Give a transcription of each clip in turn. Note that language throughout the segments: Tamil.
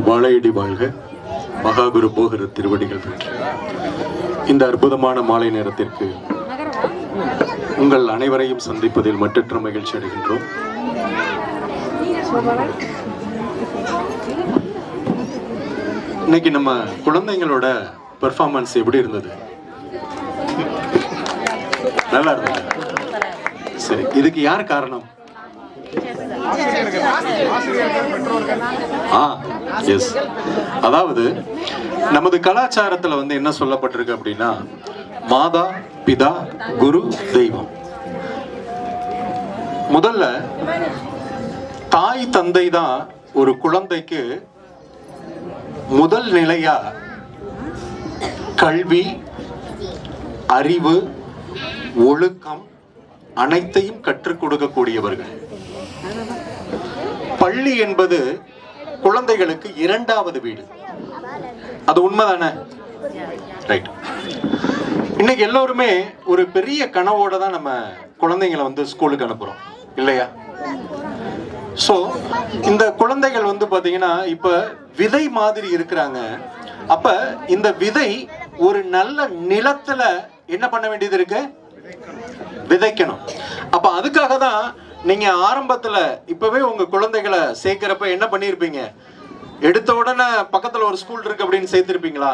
வாழையடி வாழ்க, மகாகுரு போகிற திருவடிகள் பெற்று இந்த அற்புதமான மாலை நேரத்திற்கு உங்கள் அனைவரையும் சந்திப்பதில் மற்றற்ற மகிழ்ச்சி அடைகின்றோம். இன்னைக்கு நம்ம குழந்தைங்களோட பெர்ஃபார்மன்ஸ் எப்படி இருந்தது? நல்லா இருந்தது. சரி, இதுக்கு யார் காரணம்? அதாவது நமது கலாச்சாரத்துல என்ன சொல்லப்பட்டிருக்கு அப்படின்னா, மாதா பிதா குரு தெய்வம். முதல்ல தாய் தந்தை தான் ஒரு குழந்தைக்கு முதல் நிலையா கல்வி, அறிவு, ஒழுக்கம் அனைத்தையும் கற்றுக் கொடுக்கக்கூடியவர்கள். பள்ளி என்பது குழந்தைகளுக்கு இரண்டாவது வீடு. அது உண்மைதானே? ரைட். இன்னைக்கு எல்லோருமே ஒரு பெரிய கனவோட தான் நம்ம குழந்தைங்களை ஸ்கூலுக்கு அனுப்புறோம், இல்லையா? சோ இந்த குழந்தைகள் பாத்தீங்கன்னா இப்ப விதை மாதிரி இருக்கிறாங்க. அப்ப இந்த விதை ஒரு நல்ல நிலத்துல என்ன பண்ண வேண்டியது இருக்கு? விதைக்கணும். அப்ப அதுக்காக தான் நீங்க ஆரம்பத்துல இப்பவே உங்க குழந்தைகளை சேர்க்கிறப்ப என்ன பண்ணிருப்பீங்க? எடுத்த உடனே பக்கத்துல ஒரு ஸ்கூல் இருக்கு அப்படின்னு சேர்த்திருப்பீங்களா?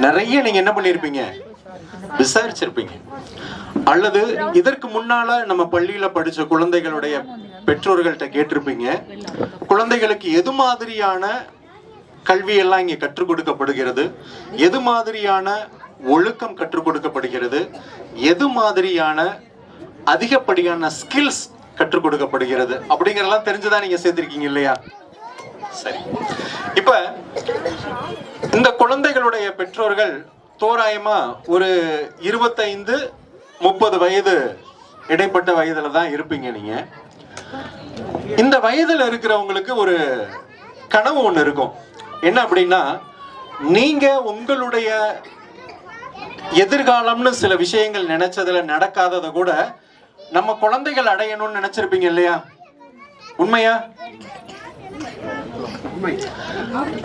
நிறைய நீங்க என்ன பண்ணிருப்பீங்க? விசாரிச்சிருப்பீங்க. அல்லது இதற்கு முன்னால நம்ம பள்ளியில படிச்ச குழந்தைகளுடைய பெற்றோர்கள்ட்ட கேட்டிருப்பீங்க, குழந்தைகளுக்கு எது மாதிரியான கல்வி எல்லாம் இங்க கற்றுக் கொடுக்கப்படுகிறது, எது மாதிரியான ஒழுக்கம் கற்றுக் கொடுக்கப்படுகிறது, எது மாதிரியான அதிகப்படியான ஸ்கில்ஸ் கற்றுக் கொடுக்கப்படுகிறது அப்படிங்கறதெல்லாம் தெரிஞ்சுதான் நீங்க சேர்த்திருக்கீங்க, இல்லையா? சரி, இப்ப இந்த குழந்தைகளுடைய பெற்றோர்கள் தோராயமா ஒரு 25-30 வயது இடைப்பட்ட வயதுல தான் இருப்பீங்க. நீங்க இந்த வயதுல இருக்கிறவங்களுக்கு ஒரு கனவு ஒண்ணு இருக்கும். என்ன அப்படின்னா, நீங்க உங்களுடைய எதிர்காலம்னு சில விஷயங்கள் நினைச்சதுல நடக்காதத கூட நம்ம குழந்தைகள் அடையணும்னு நினைச்சிருப்பீங்க, இல்லையா? உண்மையா?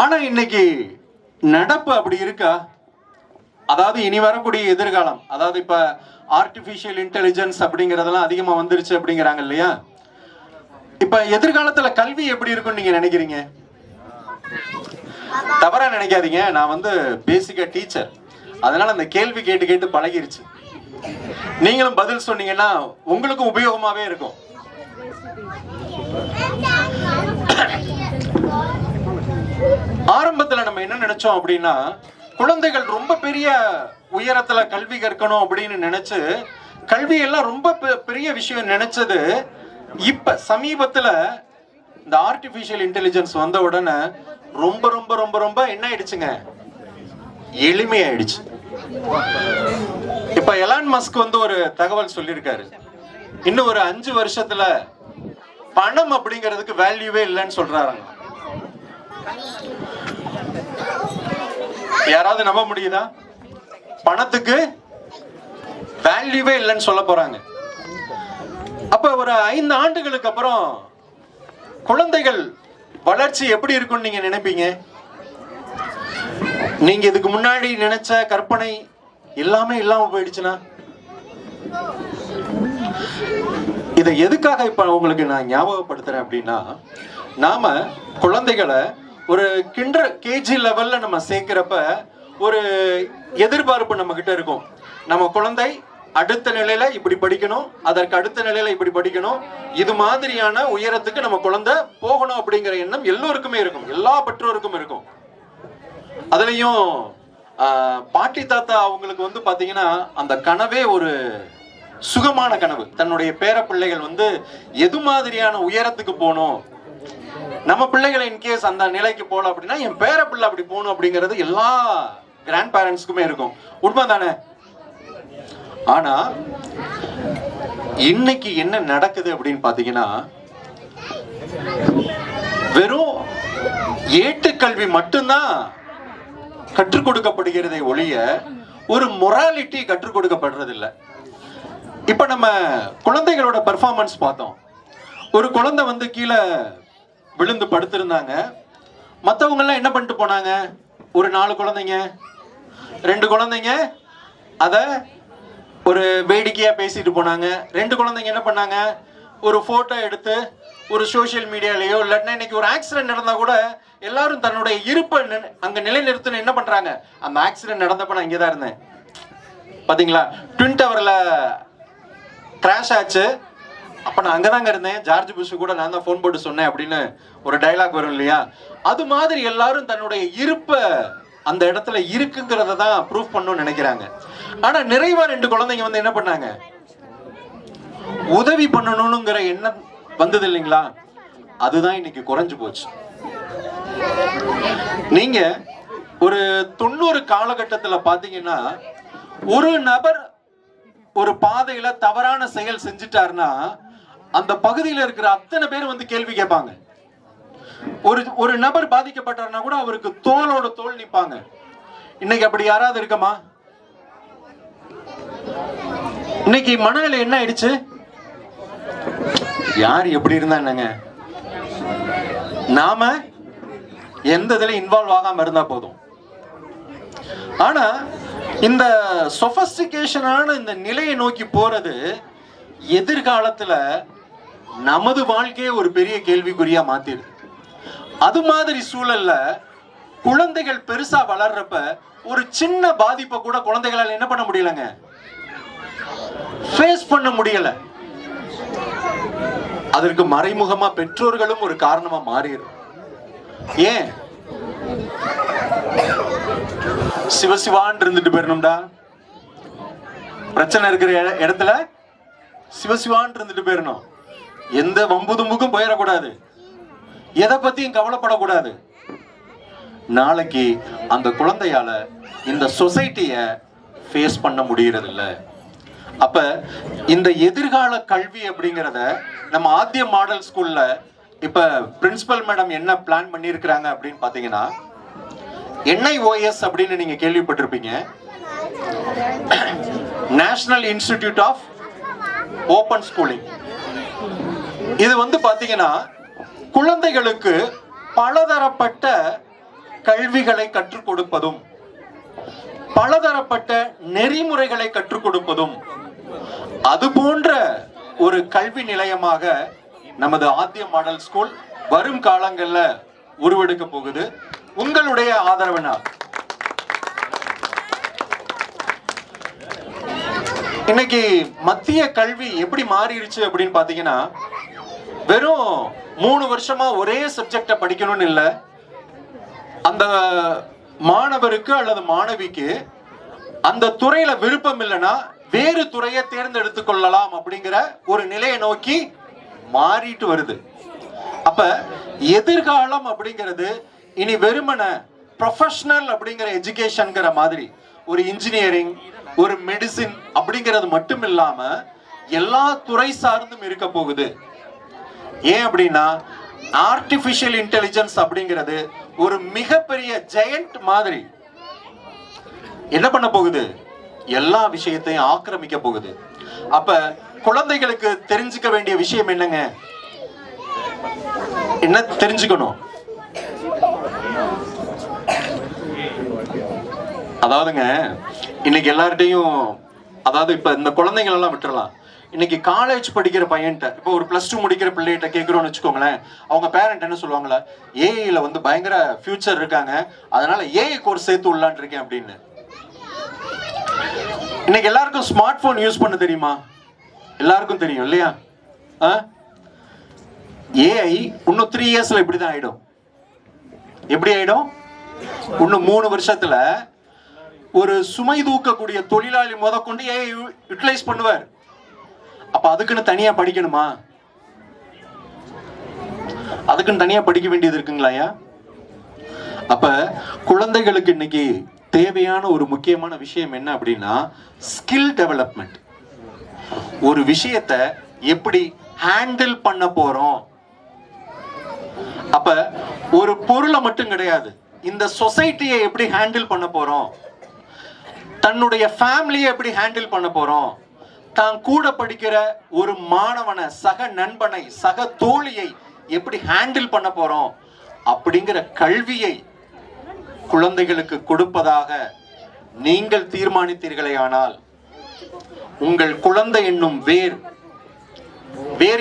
ஆனா இன்னைக்கு நடப்பு அப்படி இருக்கா? அதாவது இனி வரக்கூடிய எதிர்காலம், அதாவது இப்ப ஆர்டிபிஷியல் இன்டெலிஜென்ஸ் அப்படிங்கறதெல்லாம் அதிகமா வந்துருச்சு அப்படிங்கிறாங்க, இல்லையா? இப்ப எதிர்காலத்துல கல்வி எப்படி இருக்கும்னு நீங்க நினைக்கிறீங்க? தவறா நினைக்காதீங்க, நான் பேசிக்கா டீச்சர், அதனால அந்த கேள்வி கேட்டு கேட்டு பழகிருச்சு. நீங்களும் பதில் சொன்னீங்கன்னா உங்களுக்கும் உபயோகமாவே இருக்கும். ஆரம்பத்துல நம்ம என்ன நினைச்சோம் அப்படின்னா, குழந்தைகள் ரொம்ப பெரிய உயரத்துல கல்வி கற்கணும் அப்படின்னு நினைச்சு கல்வியெல்லாம் ரொம்ப பெரிய விஷயம் நினைச்சது. இப்ப சமீபத்துல இந்த ஆர்டிபிஷியல் இன்டெலிஜென்ஸ் வந்த உடனே ரொம்ப ரொம்ப ரொம்ப ரொம்ப என்ன ஆயிடுச்சுங்க? எளிமையாயிடுச்சு. இப்ப எலான் மஸ்க் ஒரு தகவல் சொல்லியிருக்காரு, இன்னும் ஒரு 5 வருஷத்துல பணம் அப்படிங்கிறதுக்கு வேல்யூவே இல்லைன்னு சொல்றாங்க. யாராவது நம்ப முடியுதா? பணத்துக்கு வேல்யூவே இல்லைன்னு சொல்ல போறாங்க. அப்ப ஒரு 5 ஆண்டுகளுக்கு அப்புறம் குழந்தைகள் வளர்ச்சி எப்படி இருக்கும்னு நீங்க நினைப்பீங்க? நீங்க இதுக்கு முன்னாடி நினைச்ச கற்பனை எல்லாமே இல்லாம போயிடுச்சுன்னா, இதை எதுக்காக இப்ப உங்களுக்கு நான் ஞாபகப்படுத்துறேன் அப்படின்னா, நாம குழந்தைகளை ஒரு கேஜி லெவல்ல நம்ம சேர்க்கிறப்ப ஒரு எதிர்பார்ப்பு நம்ம கிட்ட இருக்கும். நம்ம குழந்தை அடுத்த நிலையில இப்படி படிக்கணும், அதற்கு அடுத்த நிலையில இப்படி படிக்கணும், இது மாதிரியான உயரத்துக்கு நம்ம குழந்தை போகணும் அப்படிங்கிற எண்ணம் எல்லோருக்குமே இருக்கும், எல்லா பெற்றோருக்கும் இருக்கும். அதுலயும் பாட்டி தாத்தா அவங்களுக்கு பாத்தீங்கன்னா அந்த கனவே ஒரு சுகமான கனவு. தன்னுடைய பேர பிள்ளைகள் எது மாதிரியான உயரத்துக்கு போகணும், நம்ம பிள்ளைகளை இன்கேஸ் அந்த நிலைக்கு போகல அப்படின்னா என் பேர பிள்ளை அப்படி போகணும் அப்படிங்கிறது எல்லா கிராண்ட் பேரண்ட்ஸ்க்குமே இருக்கும். உண்மைதானே? ஆனா இன்னைக்கு என்ன நடக்குது அப்படின்னு பாத்தீங்கன்னா, வெறும் ஏட்டுக்கல்வி மட்டும்தான் கற்றுக் கொடுக்கப்படுகிறதை ஒழிய ஒரு மொராலிட்டி கற்றுக் கொடுக்கப்படுறது இல்லை. இப்ப நம்ம குழந்தைகளோட பெர்ஃபார்மன்ஸ் பார்த்தோம். ஒரு குழந்தை கீழே விழுந்து படுத்திருந்தாங்க. மற்றவங்க எல்லாம் என்ன பண்ணிட்டு போனாங்க? ஒரு 4 குழந்தைங்க 2 குழந்தைங்க அத ஒரு வேடிக்கையா பேசிட்டு போனாங்க. 2 குழந்தைங்க என்ன பண்ணாங்க? ஒரு போட்டோ எடுத்து ஒரு சோசியல் மீடியாலயோ இல்லைன்னா இன்னைக்கு ஒரு ஆக்சிடென்ட் நடந்தா கூட எல்லாரும் தன்னுடைய இருப்பை அங்க நிலைநிறுத்தணும் என்ன பண்றாங்க? அந்த ஆக்சிடென்ட் நடந்தப்ப நான் இங்கதான் இருந்தேன் பாத்தீங்களா, ட்வின் டவர்ல கிராஷ் ஆச்சு, அப்ப நான் அங்கதாங்க இருந்தேன், ஜார்ஜ் புஷ் கூட நான் தான் போன் போட்டு சொன்னேன் அப்படின்னு ஒரு டைலாக் வரும் இல்லையா? அது மாதிரி எல்லாரும் தன்னுடைய இருப்ப அந்த இடத்துல இருக்குங்கிறத தான் ப்ரூவ் பண்ணணும்னு நினைக்கிறாங்க. ஆனா நிறைவா 2 குழந்தைங்க வந்து என்ன பண்ணாங்க? உதவி பண்ணணும்ங்கிற எண்ணம் வந்தது இல்லைங்களா? அதுதான் இன்னைக்கு குறைஞ்சு போச்சு. நீங்க ஒரு 90 காலகட்டத்துல பாத்தீங்கன்னா ஒரு நபர் ஒரு பாதையில தவறான செயல் செஞ்சுட்டாருன்னா அந்த பகுதியில் இருக்கிற அத்தனை பேர் வந்து கேள்வி கேட்பாங்க. ஒரு நபர் பாதிக்கப்பட்டாருன்னா கூட அவருக்கு தோளோட தோல் நிப்பாங்க. இன்னைக்கு அப்படி யாராவது இருக்கமா? இன்னைக்கு மனநிலை என்ன ஆயிடுச்சு? யார் எப்படி இருந்தா என்னங்க, நாம எந்த இதுல இன்வால்வ் ஆகாம இருந்தா போதும். ஆனா இந்த சொபஸ்டிகேஷனான இந்த நிலையை நோக்கி போறது எதிர்காலத்துல நமது வாழ்க்கையை ஒரு பெரிய கேள்விக்குறியா மாத்திடுது. அது மாதிரி சூழல்ல குழந்தைகள் பெருசா வளர்றப்ப ஒரு சின்ன பாதிப்பை கூட குழந்தைகளால் என்ன பண்ண முடியலங்க, ஃபேஸ் பண்ண முடியல. அதற்கு மறைமுகமா பெற்றோர்களும் ஒரு காரணமா மாறிடும். ஏன்? சிவசிவான் இருந்துட்டு போயிடணும்டா, பிரச்சனை இருக்கிற இடத்துல சிவசிவான் இருந்துட்டு போயிடணும், எந்த வம்பு தும்புக்கும் போயிடக்கூடாது, எதை பத்தியும் கவலைப்படக்கூடாது. நாளைக்கு அந்த குழந்தையால இந்த சொசைட்டிய ஃபேஸ் பண்ண முடியறது இல்ல. அப்ப இந்த எதிர்கால கல்வி அப்படிங்கிறத நம்ம ஆத்திய மாடல் ஸ்கூல்ல இப்ப பிரின்சிபல் மேடம் என்ன பிளான் பண்ணிருக்கிறாங்க அப்படின்னு பாத்தீங்கன்னா, NIOS அப்படின்னு நீங்க கேள்விப்பட்டிருப்பீங்க, national institute of open schooling. இது வந்து பாத்தீங்கன்னா குழந்தைகளுக்கு பலதரப்பட்ட கல்விகளை கற்றுக் கொடுப்பதும் பலதரப்பட்ட நெறிமுறைகளை கற்றுக் கொடுப்பதும் அது போன்ற ஒரு கல்வி நிலையமாக நமது ஆத்திய மாடல் ஸ்கூல் வரும் காலங்கள்ல உருவெடுக்க போகுது. உங்களுடைய ஆதரவினால் இன்னைக்கு மத்திய கல்வி எப்படி மாறிடுச்சு அப்படின்னு பாத்தீங்கன்னா, வெறும் 3 வருஷமா ஒரே சப்ஜெக்ட படிக்கணும்னு இல்ல, அந்த மாணவருக்கு அல்லது மாணவிக்கு அந்த துறையில விருப்பம் இல்லைன்னா வேறு துறையை தேர்ந்தெடுத்துக் கொள்ளலாம் அப்படிங்கிற ஒரு நிலையை நோக்கி மாறிட்டு வருது. அப்ப எதிர்காலம் அப்படிங்கிறது இனி வெறுமன ப்ரொஃபஷனல் அப்படிங்கிற எஜுகேஷன்ங்கிற மாதிரி ஒரு இன்ஜினியரிங் ஒரு மெடிசின் அப்படிங்கிறது மட்டும் இல்லாம எல்லா துறை சார்ந்தும் இருக்க போகுது. ஏன் அப்படின்னா ஆர்டிபிஷியல் இன்டெலிஜென்ஸ் அப்படிங்கிறது ஒரு மிகப்பெரிய ஜெயண்ட் மாதிரி என்ன பண்ண போகுது, எல்லா விஷயத்தையும் ஆக்கிரமிக்க போகுது. அப்ப குழந்தைகளுக்கு தெரிஞ்சுக்க வேண்டிய விஷயம் என்னங்க, என்ன தெரிஞ்சுக்கணும்? அதாவதுங்க இன்னைக்கு எல்லார்ட்டையும், அதாவது இப்ப இந்த குழந்தைகள் எல்லாம் விட்டுறலாம், இன்னைக்கு காலேஜ் படிக்கிற பையன்ட்ட இப்போ ஒரு +2 முடிக்கிற பிள்ளைகிட்ட கேட்கிறோம்னு வச்சுக்கோங்களேன், அவங்க பேரண்ட் என்ன சொல்லுவாங்களா, ஏஐல வந்து பயங்கர ஃபியூச்சர் இருக்காங்க, அதனால ஏஐ கோர்ஸ் சேர்த்து உள்ளான் இருக்கேன் அப்படின்னு. இன்னைக்கு எல்லாருக்கும் ஸ்மார்ட் போன் யூஸ் பண்ண தெரியுமா? எல்லாருக்கும் தெரியும் இல்லையா? ஏஐ இன்னும் 3 இயர்ஸ்ல இப்படிதான் ஆயிடும். எப்படி ஆயிடும்? இன்னும் 3 வருஷத்துல ஒரு சுமை தூக்கக்கூடிய தொழிலாளி முதற்கொண்டு ஏஐ யூட்டிலைஸ் பண்ணுவார். அப்ப அதுக்குன்னு தனியா படிக்கணுமா? அதுக்குன்னு தனியா படிக்க வேண்டியது இருக்குங்களா? அப்ப குழந்தைகளுக்கு இன்னைக்கு தேவையான ஒரு முக்கியமான விஷயம் என்ன அப்படின்னா ஸ்கில் டெவலப்மெண்ட். ஒரு விஷயத்தை எப்படி ஹேண்டில் பண்ண போறோம். அப்ப ஒரு பொருளை மட்டும் கிடையாது, இந்த சொசைட்டியை எப்படி ஹேண்டில் பண்ண போறோம், தன்னுடைய ஃபேமிலியை எப்படி ஹேண்டில் பண்ண போறோம், தான் கூட படிக்கிற ஒரு மாணவனை, சக நண்பனை, சக தோழியை எப்படி ஹேண்டில் பண்ண போறோம் அப்படிங்கிற கல்வியை குழந்தைகளுக்கு கொடுப்பதாக நீங்கள் தீர்மானித்தீர்களே ஆனால் உங்கள் குழந்தை என்னும் வேர்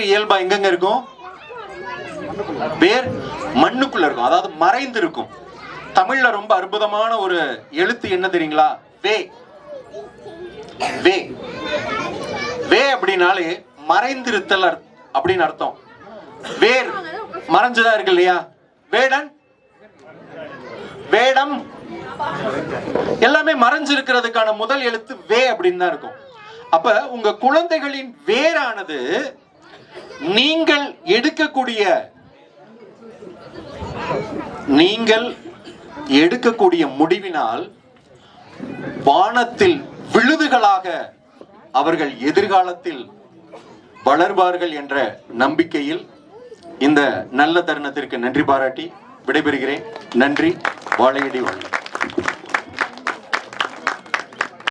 இயல்பா எங்கெங்க இருக்கும்? வேர் மண்ணுக்குள்ள இருக்கும், அதாவது மறைந்து இருக்கும். தமிழ்ல ரொம்ப அற்புதமான ஒரு எழுத்து என்ன தெரியுங்களா? வே. வே வே அப்படின்னாலே மறைந்திருத்தல் அப்படின்னு அர்த்தம். வேர் மறைஞ்சதா இருக்கு இல்லையா? வேடன் வேடம் எல்லாமே மறைஞ்சிருக்கிறதுக்கான முதல் எழுத்து வே அப்படின்னு தான் இருக்கும். அப்ப உங்க குழந்தைகளின் வேரானது நீங்கள் எடுக்கக்கூடிய முடிவினால் வானத்தில் விழுதுகளாக அவர்கள் எதிர்காலத்தில் வளர்வார்கள் என்ற நம்பிக்கையில் இந்த நல்ல தருணத்திற்கு நன்றி பாராட்டி விடைபெறுகிறேன். நன்றி. வாழையடி வாழ்க.